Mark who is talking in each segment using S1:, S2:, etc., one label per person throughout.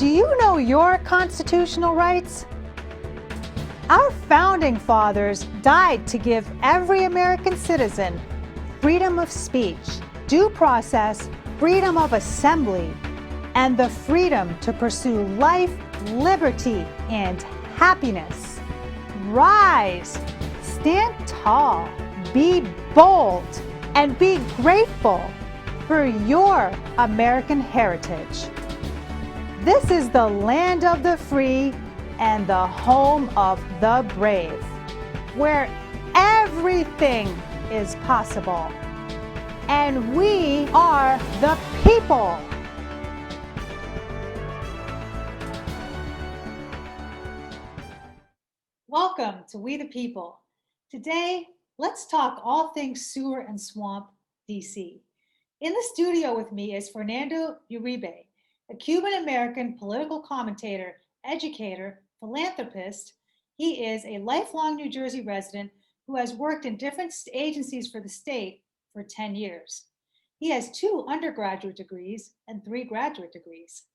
S1: Do you know your constitutional rights? Our founding fathers died to give every American citizen freedom of speech, due process, freedom of assembly, and the freedom to pursue life, liberty, and happiness. Rise, stand tall, be bold, and be grateful for your American heritage. This is the land of the free and the home of the brave, where everything is possible. And we are the people. Welcome to We the People. Today, let's talk all things sewer and swamp, DC. In the studio with me is Fernando Uribe, a Cuban American political commentator, educator, philanthropist. He is a lifelong New Jersey resident who has worked in different agencies for the state for 10 years. He has 2 undergraduate degrees and 3 graduate degrees.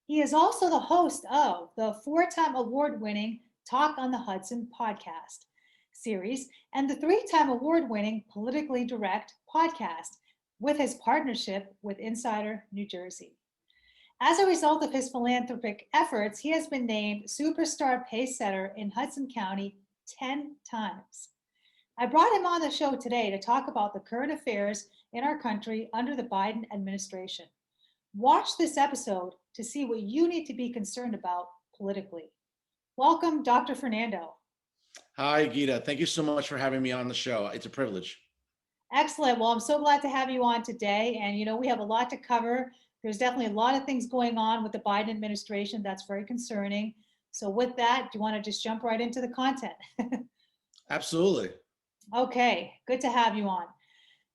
S1: He is also the host of the 4-time award-winning Talk on the Hudson podcast series and the 3-time award-winning Politically Direct podcast with his partnership with Insider New Jersey. As a result of his philanthropic efforts, he has been named Superstar Pacesetter in Hudson County 10 times. I brought him on the show today to talk about the current affairs in our country under the Biden administration. Watch this episode to see what you need to be concerned about politically. Welcome, Dr. Fernando.
S2: Hi, Geeta. Thank you so much for having me on the show. It's a privilege.
S1: Excellent. Well, I'm so glad to have you on today. And, we have a lot to cover. There's definitely a lot of things going on with the Biden administration that's very concerning. So with that, do you want to just jump right into the content?
S2: Absolutely.
S1: Okay, good to have you on.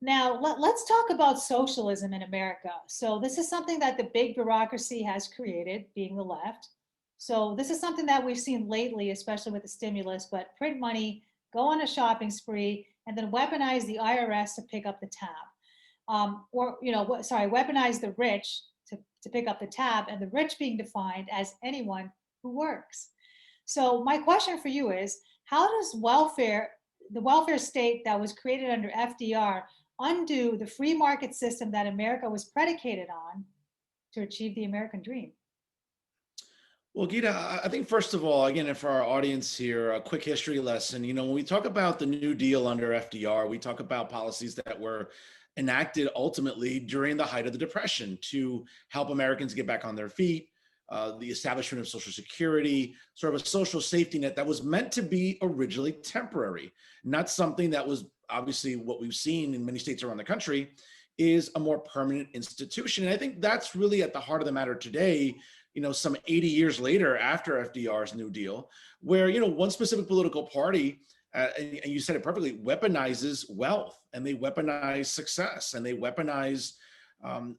S1: Now, let's talk about socialism in America. So this is something that the big bureaucracy has created, being the left. So this is something that we've seen lately, especially with the stimulus, but print money, go on a shopping spree, and then weaponize the IRS to pick up the tab. Weaponize the rich to pick up the tab, and the rich being defined as anyone who works. So my question for you is, how does the welfare state that was created under FDR, undo the free market system that America was predicated on to achieve the American dream?
S2: Well, Geeta, I think first of all, again, for our audience here, a quick history lesson. When we talk about the New Deal under FDR, we talk about policies that were enacted ultimately during the height of the Depression to help Americans get back on their feet, the establishment of Social Security, sort of a social safety net that was meant to be originally temporary, not something that was obviously what we've seen in many states around the country is a more permanent institution. And I think that's really at the heart of the matter today, some 80 years later after FDR's New Deal, where, one specific political party, and you said it perfectly, weaponizes wealth and they weaponize success and they weaponize,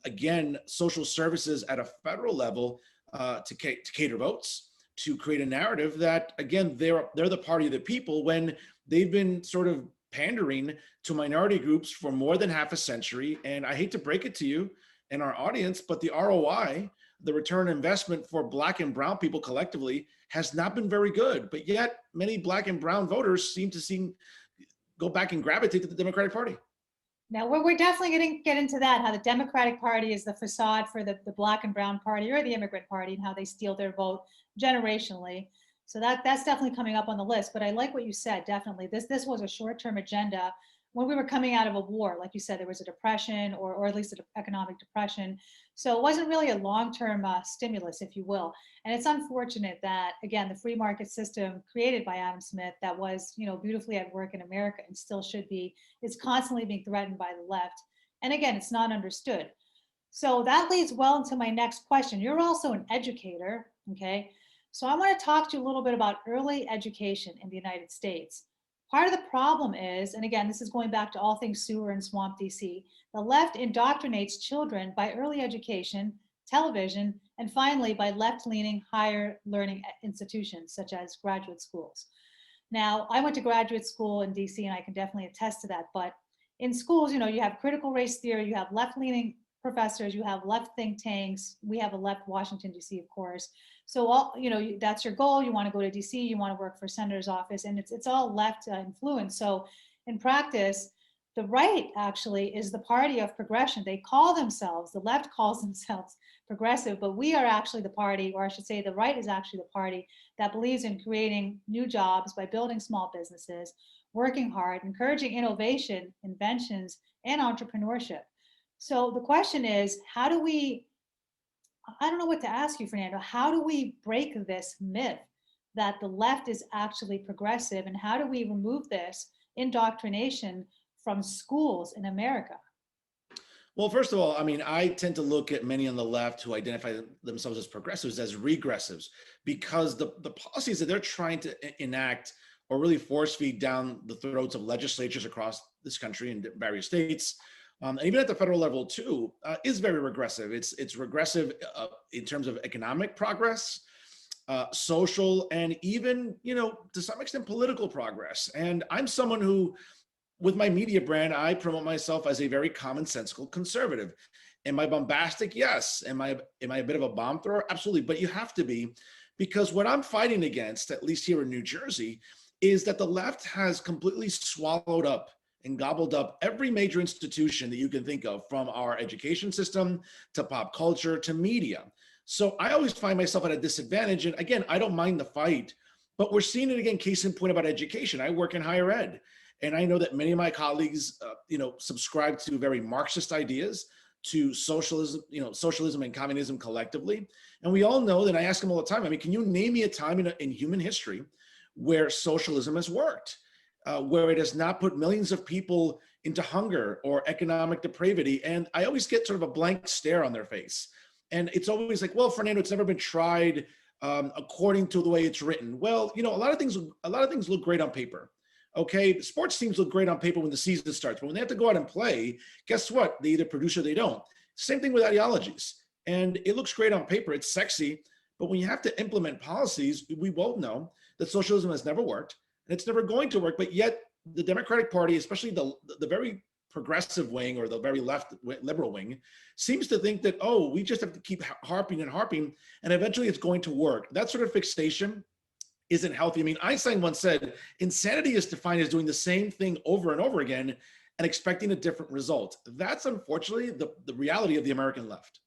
S2: again, social services at a federal level to cater votes, to create a narrative that, again, they're the party of the people when they've been sort of pandering to minority groups for more than half a century. And I hate to break it to you and our audience, but the ROI, the return on investment for Black and brown people collectively has not been very good. But yet many Black and brown voters seem to go back and gravitate to the Democratic Party.
S1: Now, we're definitely going to get into that, how the Democratic Party is the facade for the Black and brown party or the immigrant party, and how they steal their vote generationally. So that's definitely coming up on the list. But I like what you said, definitely. This was a short-term agenda when we were coming out of a war. Like you said, there was a depression or at least an economic depression. So it wasn't really a long-term stimulus, if you will. And it's unfortunate that, again, the free market system created by Adam Smith that was, beautifully at work in America and still should be, is constantly being threatened by the left. And again, it's not understood. So that leads well into my next question. You're also an educator, okay? So I want to talk to you a little bit about early education in the United States. Part of the problem is, and again, this is going back to all things sewer and swamp DC, the left indoctrinates children by early education, television, and finally by left-leaning higher learning institutions such as graduate schools. Now, I went to graduate school in DC and I can definitely attest to that, but in schools, you have critical race theory, you have left-leaning professors, you have left think tanks, we have a left Washington, D.C., of course. So all, that's your goal. You want to go to D.C., you want to work for senator's office, and it's all left influence. So in practice, the right actually is the party of progression. They call themselves, the left calls themselves progressive, but we are actually the party, or I should say the right is actually the party that believes in creating new jobs by building small businesses, working hard, encouraging innovation, inventions, and entrepreneurship. So the question is, how do we, I don't know what to ask you, Fernando, how do we break this myth that the left is actually progressive, and how do we remove this indoctrination from schools in America?
S2: Well, first of all, I mean, I tend to look at many on the left who identify themselves as progressives as regressives, because the policies that they're trying to enact or really force feed down the throats of legislatures across this country in various states, and even at the federal level too, is very regressive. It's regressive in terms of economic progress, social, and even, to some extent, political progress. And I'm someone who, with my media brand, I promote myself as a very commonsensical conservative. Am I bombastic? Yes. Am I a bit of a bomb thrower? Absolutely. But you have to be, because what I'm fighting against, at least here in New Jersey, is that the left has completely swallowed up and gobbled up every major institution that you can think of, from our education system to pop culture to media. So I always find myself at a disadvantage. And again, I don't mind the fight, but we're seeing it again, case in point about education. I work in higher ed. And I know that many of my colleagues, subscribe to very Marxist ideas, to socialism, socialism and communism collectively. And we all know that, I ask them all the time, I mean, can you name me a time in human history where socialism has worked, where it has not put millions of people into hunger or economic depravity? And I always get sort of a blank stare on their face. And it's always like, well, Fernando, it's never been tried according to the way it's written. Well, a lot of things look great on paper. Okay, sports teams look great on paper when the season starts, but when they have to go out and play, guess what? They either produce or they don't. Same thing with ideologies. And it looks great on paper, it's sexy, but when you have to implement policies, we both know that socialism has never worked, and it's never going to work. But yet the Democratic Party, especially the very progressive wing, or the very left liberal wing, seems to think that, oh, we just have to keep harping and harping, and eventually it's going to work. That sort of fixation isn't healthy. I mean, Einstein once said, insanity is defined as doing the same thing over and over again and expecting a different result. That's unfortunately the reality of the American left.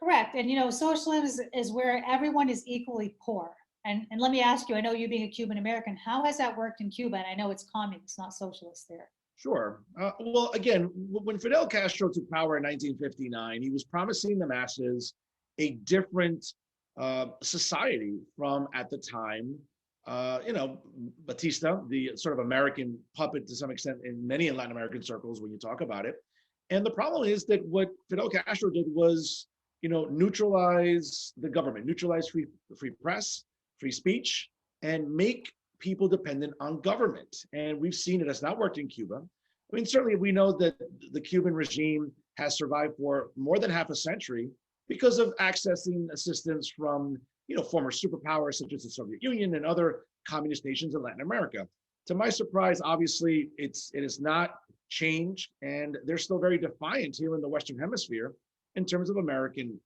S1: Correct. And socialism is where everyone is equally poor. And let me ask you, I know you being a Cuban American, how has that worked in Cuba? And I know it's communist, not socialist there.
S2: Sure. Well, again, when Fidel Castro took power in 1959, he was promising the masses a different society from, at the time, Batista, the sort of American puppet to some extent in many Latin American circles when you talk about it. And the problem is that what Fidel Castro did was, neutralize the government, neutralize free press, free speech, and make people dependent on government. And we've seen it has not worked in Cuba. I mean, certainly we know that the Cuban regime has survived for more than half a century because of accessing assistance from, former superpowers such as the Soviet Union and other communist nations in Latin America. To my surprise, obviously, it has not changed, and they're still very defiant here in the Western Hemisphere in terms of American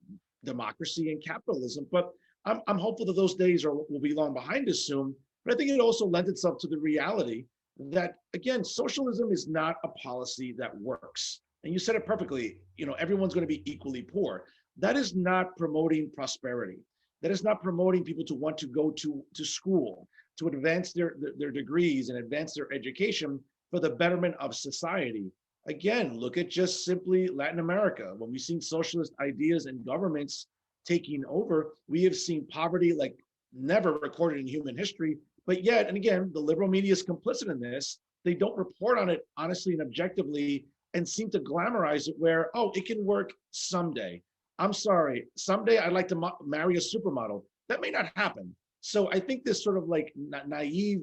S2: democracy and capitalism. But I'm hopeful that those days will be long behind us soon. But I think it also lends itself to the reality that, again, socialism is not a policy that works. And you said it perfectly, everyone's going to be equally poor. That is not promoting prosperity. That is not promoting people to want to go to school, to advance their degrees and advance their education for the betterment of society. Again, look at just simply Latin America. When we've seen socialist ideas and governments taking over, we have seen poverty like never recorded in human history. But yet, and again, the liberal media is complicit in this. They don't report on it honestly and objectively, and seem to glamorize it where, oh, it can work someday. I'm sorry, someday I'd like to marry a supermodel. That may not happen. So I think this sort of like naive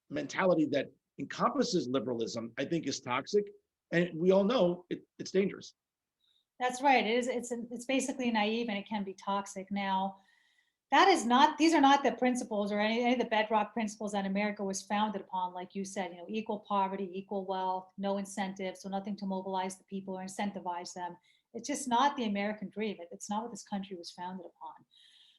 S2: mentality that encompasses liberalism, I think, is toxic. And we all know it's dangerous.
S1: That's right. It's basically naive, and it can be toxic. Now, That is not, these are not the principles or any of the bedrock principles that America was founded upon. Like you said, equal poverty, equal wealth, no incentive. So nothing to mobilize the people or incentivize them. It's just not the American dream. It's not what this country was founded upon.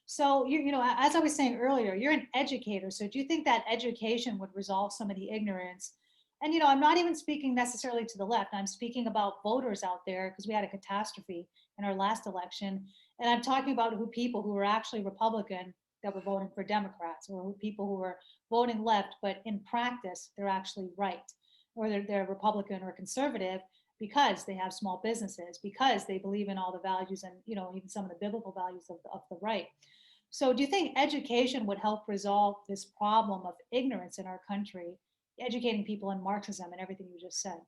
S1: So as I was saying earlier, you're an educator. So do you think that education would resolve some of the ignorance? And I'm not even speaking necessarily to the left. I'm speaking about voters out there because we had a catastrophe in our last election. And I'm talking about people who were actually Republican that were voting for Democrats, or people who were voting left, but in practice, they're actually right, or they're Republican or conservative because they have small businesses, because they believe in all the values and, even some of the biblical values of the right. So do you think education would help resolve this problem of ignorance in our country, educating people in Marxism and everything you just said?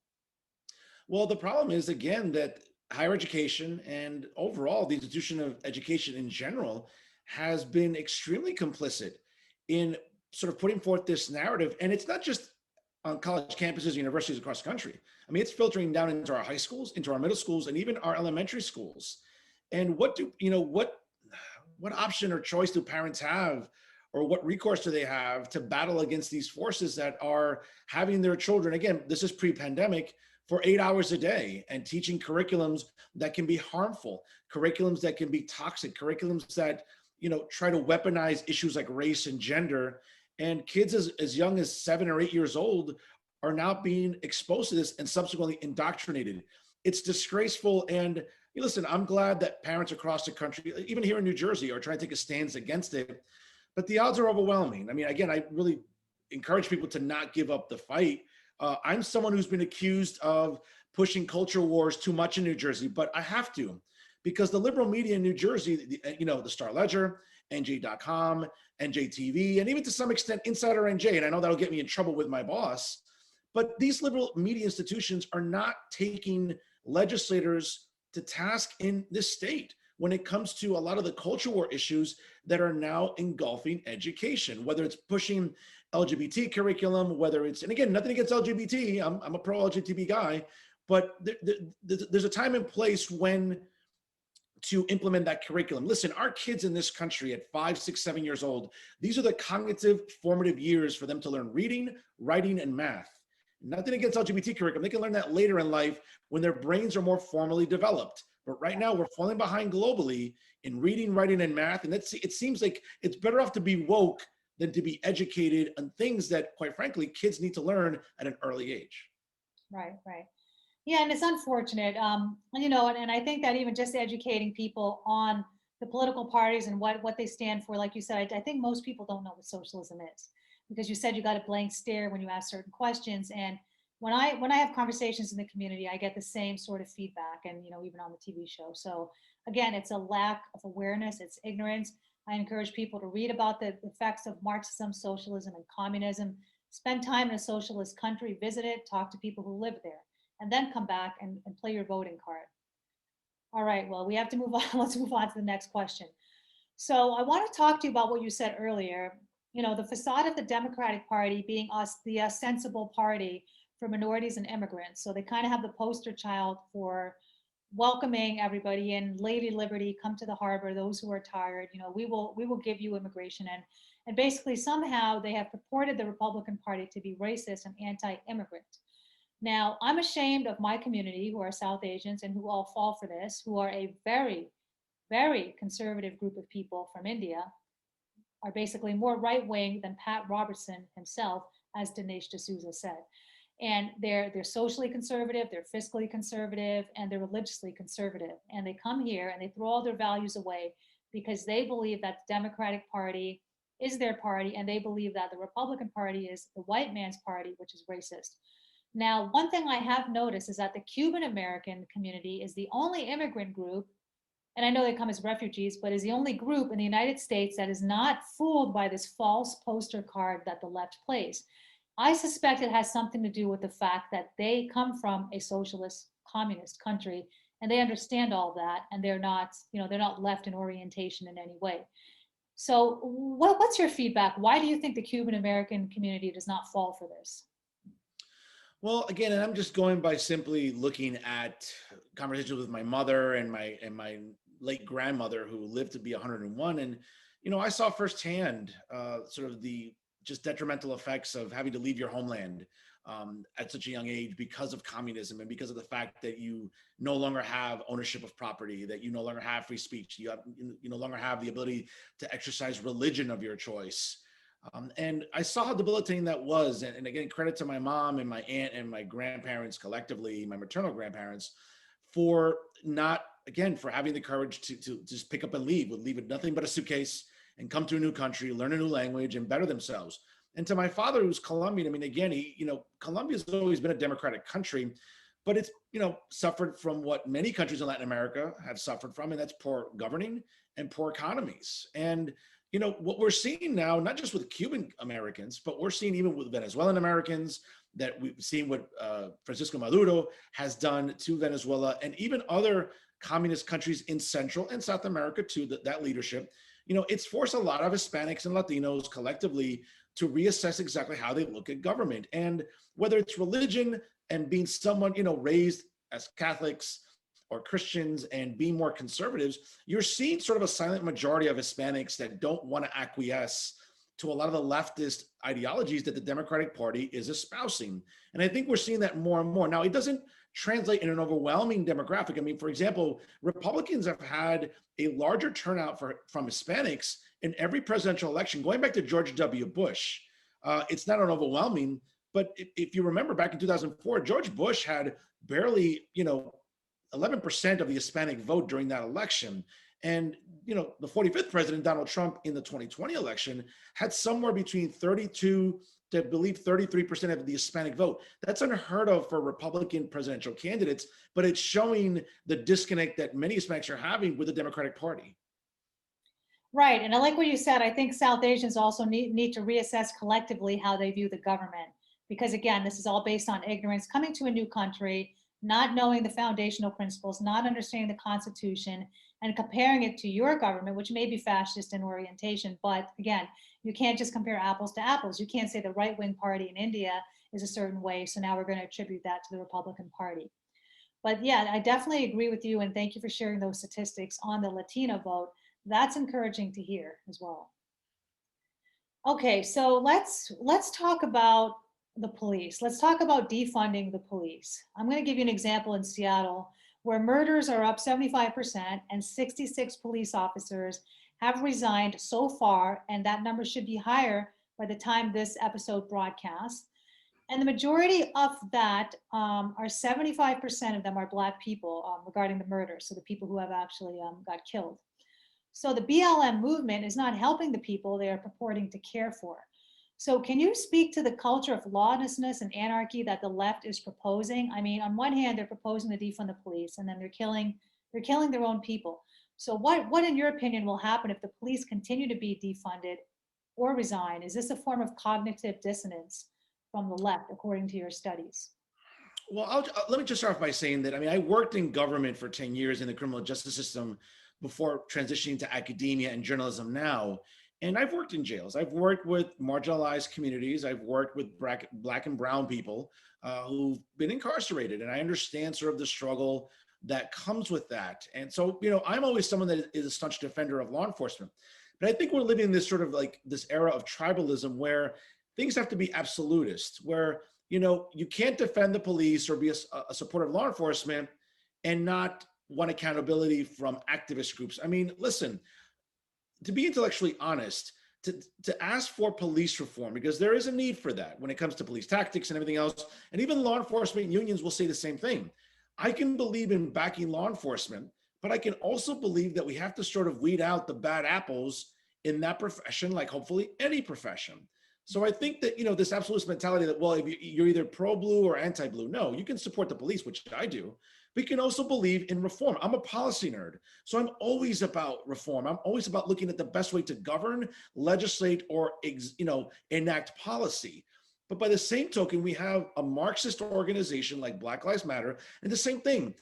S2: Well, the problem is, again, that higher education and overall the institution of education in general has been extremely complicit in sort of putting forth this narrative. And it's not just on college campuses, universities across the country. I mean, it's filtering down into our high schools, into our middle schools, and even our elementary schools. And what option or choice do parents have, or what recourse do they have to battle against these forces that are having their children, again, this is pre-pandemic, for 8 hours a day and teaching curriculums that can be harmful, curriculums that can be toxic, curriculums that try to weaponize issues like race and gender. And kids as young as 7 or 8 years old are now being exposed to this and subsequently indoctrinated. It's disgraceful. And listen, I'm glad that parents across the country, even here in New Jersey, are trying to take a stance against it. But the odds are overwhelming. I mean, again, I really encourage people to not give up the fight. I'm someone who's been accused of pushing culture wars too much in New Jersey, but I have to, because the liberal media in New Jersey, the Star Ledger, NJ.com, NJTV, and even to some extent Insider NJ, and I know that'll get me in trouble with my boss, but these liberal media institutions are not taking legislators to task in this state when it comes to a lot of the culture war issues that are now engulfing education, whether it's pushing LGBT curriculum, whether it's, and again, nothing against LGBT, I'm a pro LGBT guy, but there's a time and place when to implement that curriculum. Listen, our kids in this country at 5, 6, 7 years old, these are the cognitive formative years for them to learn reading, writing, and math. Nothing against LGBT curriculum. They can learn that later in life when their brains are more formally developed. But right now we're falling behind globally in reading, writing, and math. And it seems like it's better off to be woke than to be educated on things that, quite frankly, kids need to learn at an early age.
S1: Right, right. Yeah, and it's unfortunate. And I think that even just educating people on the political parties and what they stand for, like you said, I think most people don't know what socialism is, because you said you got a blank stare when you ask certain questions. And when I have conversations in the community, I get the same sort of feedback, and even on the TV show. So again, it's a lack of awareness, it's ignorance. I encourage people to read about the effects of Marxism, socialism, and communism. Spend time in a socialist country, visit it, talk to people who live there, and then come back and play your voting card. All right, well, we have to move on. Let's move on to the next question. So I want to talk to you about what you said earlier. The facade of the Democratic Party being the sensible party for minorities and immigrants. So they kind of have the poster child for welcoming everybody in, Lady Liberty, come to the harbor, those who are tired, we will give you immigration. And basically somehow they have purported the Republican Party to be racist and anti-immigrant. Now, I'm ashamed of my community, who are South Asians and who all fall for this, who are a very, very conservative group of people from India, are basically more right-wing than Pat Robertson himself, as Dinesh D'Souza said. And they're socially conservative, they're fiscally conservative, and they're religiously conservative. And they come here and they throw all their values away because they believe that the Democratic Party is their party, and they believe that the Republican Party is the white man's party, which is racist. Now, one thing I have noticed is that the Cuban American community is the only immigrant group, and I know they come as refugees, but is the only group in the United States that is not fooled by this false poster card that the left plays. I suspect it has something to do with the fact that they come from a socialist communist country and they understand all that, and they're not left in orientation in any way. So what's your feedback? Why do you think the Cuban American community does not fall for this?
S2: Well, again, and I'm just going by simply looking at conversations with my mother and my late grandmother, who lived to be 101. And I saw firsthand sort of the just detrimental effects of having to leave your homeland at such a young age because of communism and because of the fact that you no longer have ownership of property, that you no longer have free speech, you no longer have the ability to exercise religion of your choice. And I saw how debilitating that was. And again, credit to my mom and my aunt and my grandparents collectively, my maternal grandparents, for not, again, for having the courage to just pick up and leave with nothing but a suitcase and come to a new country, learn a new language and better themselves. And to my father, who's Colombian, I mean, again, Colombia's always been a democratic country, but it's, suffered from what many countries in Latin America have suffered from, and that's poor governing and poor economies. And, what we're seeing now, not just with Cuban Americans, but we're seeing even with Venezuelan Americans, that we've seen what Francisco Maduro has done to Venezuela and even other communist countries in Central and South America too, that leadership, it's forced a lot of Hispanics and Latinos collectively to reassess exactly how they look at government. And whether it's religion and being someone, raised as Catholics or Christians and being more conservatives, you're seeing sort of a silent majority of Hispanics that don't want to acquiesce to a lot of the leftist ideologies that the Democratic Party is espousing. And I think we're seeing that more and more. Now, it doesn't translate in an overwhelming demographic. I mean, for example, Republicans have had a larger turnout from Hispanics in every presidential election, going back to George W. Bush. It's not an overwhelming, but if you remember back in 2004, George Bush had barely, 11% of the Hispanic vote during that election. And, the 45th president, Donald Trump, in the 2020 election had somewhere between 32 to, I believe, 33% of the Hispanic vote. That's unheard of for Republican presidential candidates, but it's showing the disconnect that many Hispanics are having with the Democratic Party.
S1: Right. And I like what you said. I think South Asians also need to reassess collectively how they view the government. Because again, this is all based on ignorance, coming to a new country, not knowing the foundational principles, not understanding the Constitution, and comparing it to your government, which may be fascist in orientation. But again, you can't just compare apples to apples. You can't say the right-wing party in India is a certain way, so now we're going to attribute that to the Republican Party. But yeah, I definitely agree with you, and thank you for sharing those statistics on the Latino vote. That's encouraging to hear as well. Okay, so let's talk about the police. Let's talk about defunding the police. I'm going to give you an example in Seattle where murders are up 75% and 66 police officers have resigned so far, and that number should be higher by the time this episode broadcasts. And the majority of that are 75% of them are Black people regarding the murder, so the people who have actually got killed. So the BLM movement is not helping the people they are purporting to care for. So can you speak to the culture of lawlessness and anarchy that the left is proposing? I mean, on one hand, they're proposing to defund the police, and then they're killing their own people. So what in your opinion will happen if the police continue to be defunded or resign? Is this a form of cognitive dissonance from the left, according to your studies?
S2: Well, let me just start off by saying that, I mean, I worked in government for 10 years in the criminal justice system before transitioning to academia and journalism now. And I've worked in jails. I've worked with marginalized communities. I've worked with Black and brown people who've been incarcerated. And I understand sort of the struggle that comes with that. And so, I'm always someone that is a staunch defender of law enforcement. But I think we're living in this sort of like this era of tribalism where things have to be absolutist, where, you can't defend the police or be a supporter of law enforcement and not want accountability from activist groups. I mean, listen, to be intellectually honest, to ask for police reform, because there is a need for that when it comes to police tactics and everything else, and even law enforcement unions will say the same thing. I can believe in backing law enforcement, but I can also believe that we have to sort of weed out the bad apples in that profession, like hopefully any profession. So I think that, this absolutist mentality that, well, if you're either pro-blue or anti-blue, no, you can support the police, which I do. We can also believe in reform. I'm a policy nerd, so I'm always about reform. I'm always about looking at the best way to govern, legislate, or enact policy. But by the same token, we have a Marxist organization like Black Lives Matter, and the same thing.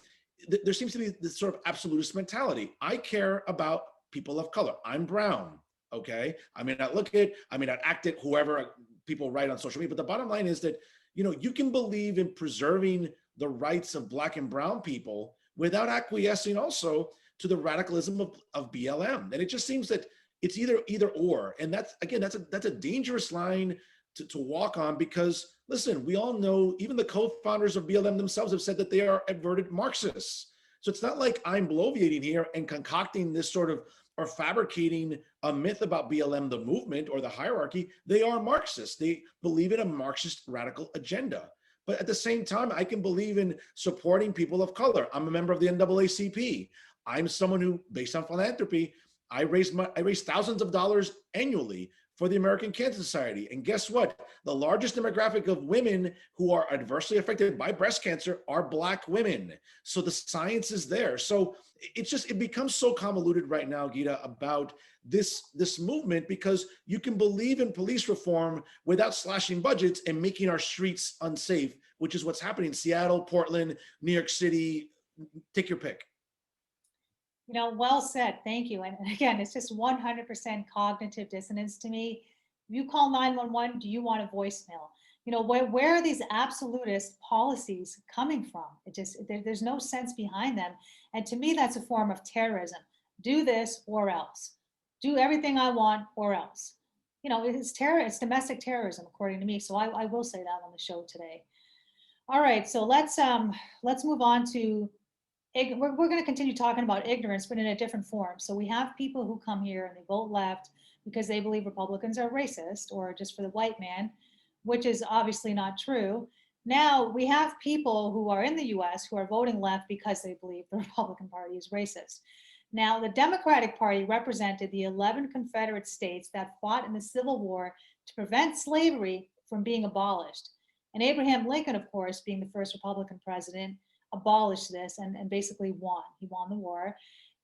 S2: There seems to be this sort of absolutist mentality. I care about people of color. I'm brown, okay? I may not look it, I may not act it, whoever people write on social media, but the bottom line is that, you can believe in preserving the rights of Black and brown people without acquiescing also to the radicalism of BLM. And it just seems that It's either or. And that's, again, that's a dangerous line to walk on, because listen, we all know even the co-founders of BLM themselves have said that they are averted Marxists. So it's not like I'm bloviating here and concocting this sort of, or fabricating a myth about BLM, the movement or the hierarchy. They are Marxists. They believe in a Marxist radical agenda. But at the same time, I can believe in supporting people of color. I'm a member of the NAACP. I'm someone who, based on philanthropy, I raise thousands of dollars annually for the American Cancer Society. And guess what? The largest demographic of women who are adversely affected by breast cancer are Black women. So the science is there. So it becomes so convoluted right now, Geeta, about this movement, because you can believe in police reform without slashing budgets and making our streets unsafe, which is what's happening in Seattle, Portland, New York City. Take your pick.
S1: Well said. Thank you. And again, it's just 100% cognitive dissonance to me. You call 911, do you want a voicemail? Where are these absolutist policies coming from? There's no sense behind them. And to me, that's a form of terrorism. Do this or else. Do everything I want or else. It's domestic terrorism, according to me. So I will say that on the show today. All right, so let's move on to, we're going to continue talking about ignorance, but in a different form. So we have people who come here and they vote left because they believe Republicans are racist or just for the white man, which is obviously not true. Now we have people who are in the US who are voting left because they believe the Republican Party is racist. Now, the Democratic Party represented the 11 Confederate states that fought in the Civil War to prevent slavery from being abolished. And Abraham Lincoln, of course, being the first Republican president, abolished this and basically won. He won the war.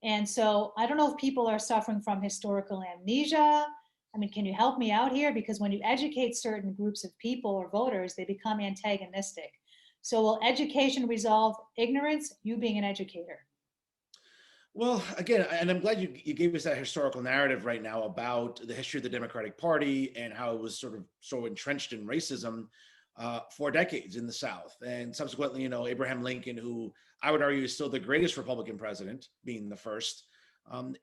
S1: And so I don't know if people are suffering from historical amnesia. I mean, can you help me out here? Because when you educate certain groups of people or voters, they become antagonistic. So will education resolve ignorance, you being an educator?
S2: Well, again, and I'm glad you gave us that historical narrative right now about the history of the Democratic Party and how it was sort of so entrenched in racism for decades in the South. And subsequently, Abraham Lincoln, who I would argue is still the greatest Republican president, being the first,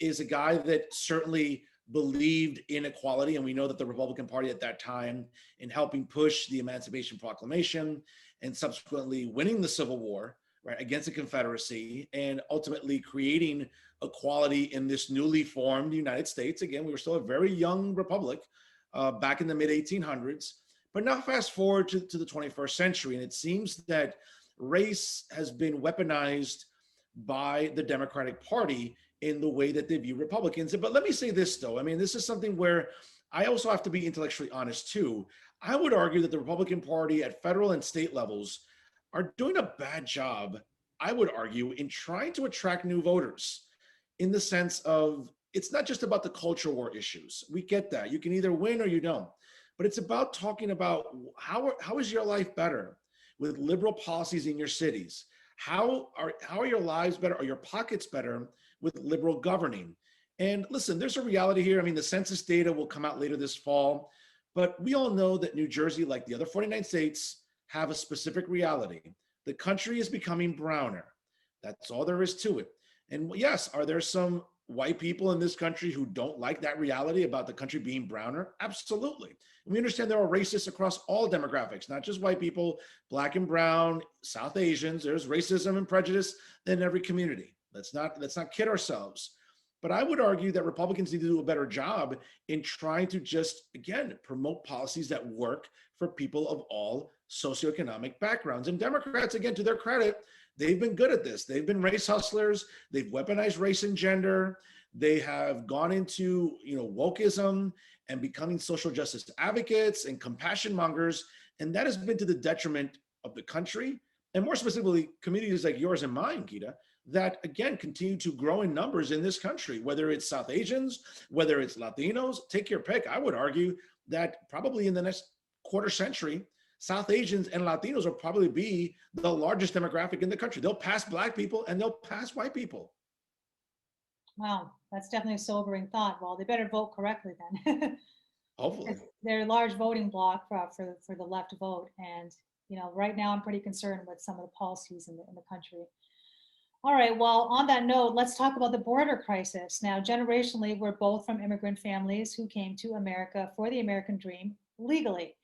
S2: is a guy that certainly believed in equality. And we know that the Republican Party at that time, in helping push the Emancipation Proclamation and subsequently winning the Civil War, right, against the Confederacy, and ultimately creating equality in this newly formed United States. Again, we were still a very young republic back in the mid 1800s. But now fast forward to the 21st century, and it seems that race has been weaponized by the Democratic Party in the way that they view Republicans. But let me say this, though. I mean, this is something where I also have to be intellectually honest, too. I would argue that the Republican Party at federal and state levels are doing a bad job, I would argue, in trying to attract new voters, in the sense of it's not just about the culture war issues. We get that. You can either win or you don't. But it's about talking about how is your life better with liberal policies in your cities? How are your lives better? Are your pockets better with liberal governing? And listen, there's a reality here. I mean, the census data will come out later this fall, but we all know that New Jersey, like the other 49 states, have a specific reality. The country is becoming browner. That's all there is to it. And yes, are there some white people in this country who don't like that reality about the country being browner? Absolutely. And we understand there are racists across all demographics, not just white people, Black and brown, South Asians. There's racism and prejudice in every community. Let's not kid ourselves. But I would argue that Republicans need to do a better job in trying to just, again, promote policies that work for people of all socioeconomic backgrounds. And Democrats, again, to their credit, they've been good at this. They've been race hustlers. They've weaponized race and gender. They have gone into, wokeism and becoming social justice advocates and compassion mongers. And that has been to the detriment of the country, and more specifically, communities like yours and mine, Geeta, that again continue to grow in numbers in this country, whether it's South Asians, whether it's Latinos, take your pick. I would argue that probably in the next quarter century, South Asians and Latinos will probably be the largest demographic in the country. They'll pass Black people and they'll pass white people.
S1: Wow, that's definitely a sobering thought. Well, they better vote correctly then.
S2: Hopefully.
S1: They're a large voting bloc for the left vote. And, right now I'm pretty concerned with some of the policies in the country. All right, well, on that note, let's talk about the border crisis. Now, generationally, we're both from immigrant families who came to America for the American dream legally.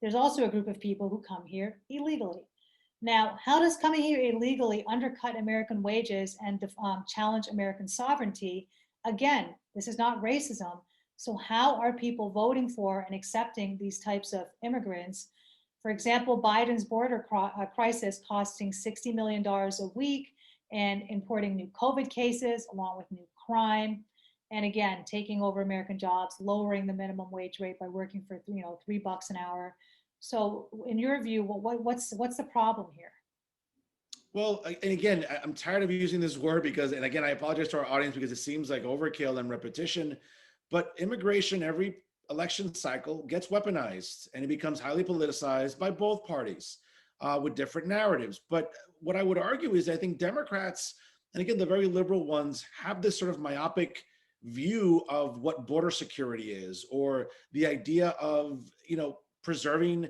S1: There's also a group of people who come here illegally. Now, how does coming here illegally undercut American wages and challenge American sovereignty? Again, this is not racism. So, how are people voting for and accepting these types of immigrants? For example, Biden's border crisis costing $60 million a week and importing new COVID cases along with new crime. And again, taking over American jobs, lowering the minimum wage rate by working for $3 an hour. So, in your view, what's the problem here?
S2: Well, and again, I'm tired of using this word because, and again, I apologize to our audience because it seems like overkill and repetition, but immigration every election cycle gets weaponized and it becomes highly politicized by both parties with different narratives. But what I would argue is I think Democrats, and again, the very liberal ones, have this sort of myopic view of what border security is, or the idea of, preserving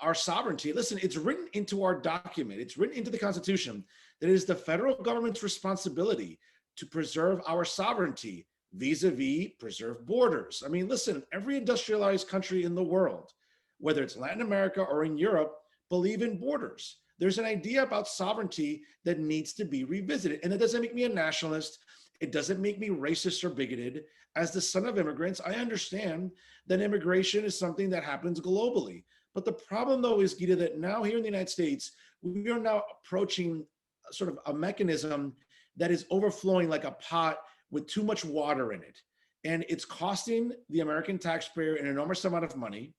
S2: our sovereignty. Listen, it's written into our document, it's written into the Constitution that it is the federal government's responsibility to preserve our sovereignty vis-a-vis preserve borders. I mean, listen, every industrialized country in the world, whether it's Latin America or in Europe, believe in borders. There's an idea about sovereignty that needs to be revisited. And it doesn't make me a nationalist. It doesn't make me racist or bigoted. As the son of immigrants, I understand that immigration is something that happens globally. But the problem, though, is, Geeta, that now here in the United States, we are now approaching sort of a mechanism that is overflowing like a pot with too much water in it. And it's costing the American taxpayer an enormous amount of money.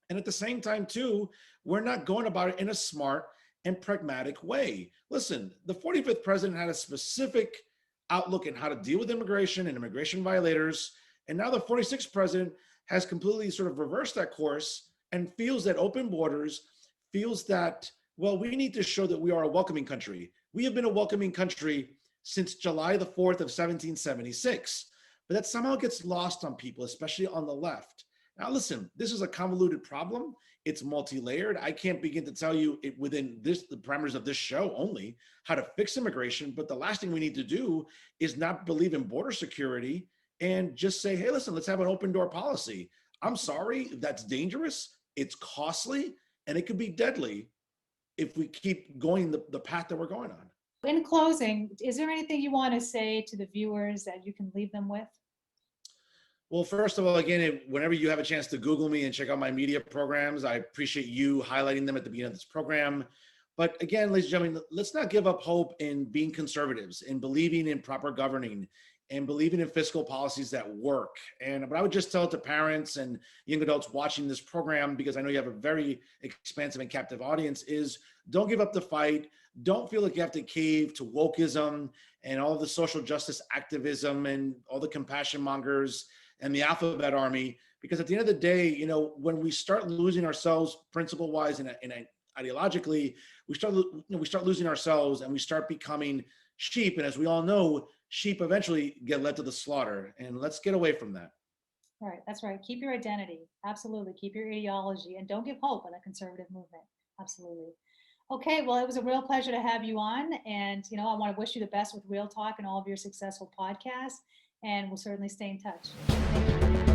S2: And at the same time, too, we're not going about it in a smart and pragmatic way. Listen, the 45th president had a specific outlook in how to deal with immigration and immigration violators. And now the 46th president has completely sort of reversed that course and feels that open borders, feels that, well, we need to show that we are a welcoming country. We have been a welcoming country since July the 4th of 1776. But that somehow gets lost on people, especially on the left. Now, listen, this is a convoluted problem. It's multi-layered. I can't begin to tell you it within the parameters of this show only how to fix immigration. But the last thing we need to do is not believe in border security and just say, hey, listen, let's have an open door policy. I'm sorry, that's dangerous. It's costly, and it could be deadly if we keep going the path that we're going on.
S1: In closing, is there anything you want to say to the viewers that you can leave them with?
S2: Well, first of all, again, whenever you have a chance to Google me and check out my media programs, I appreciate you highlighting them at the beginning of this program. But again, ladies and gentlemen, let's not give up hope in being conservatives and believing in proper governing and believing in fiscal policies that work. But I would just tell it to parents and young adults watching this program, because I know you have a very expansive and captive audience, is don't give up the fight. Don't feel like you have to cave to wokeism and all the social justice activism and all the compassion mongers and the alphabet army, because at the end of the day, when we start losing ourselves principle wise and ideologically, we start losing ourselves and we start becoming sheep. And as we all know, sheep eventually get led to the slaughter, and let's get away from that.
S1: Right, that's right. Keep your identity. Absolutely. Keep your ideology, and don't give hope on the conservative movement. Absolutely. Okay, well, it was a real pleasure to have you on. And, I want to wish you the best with Real Talk and all of your successful podcasts. And we'll certainly stay in touch. Thank you.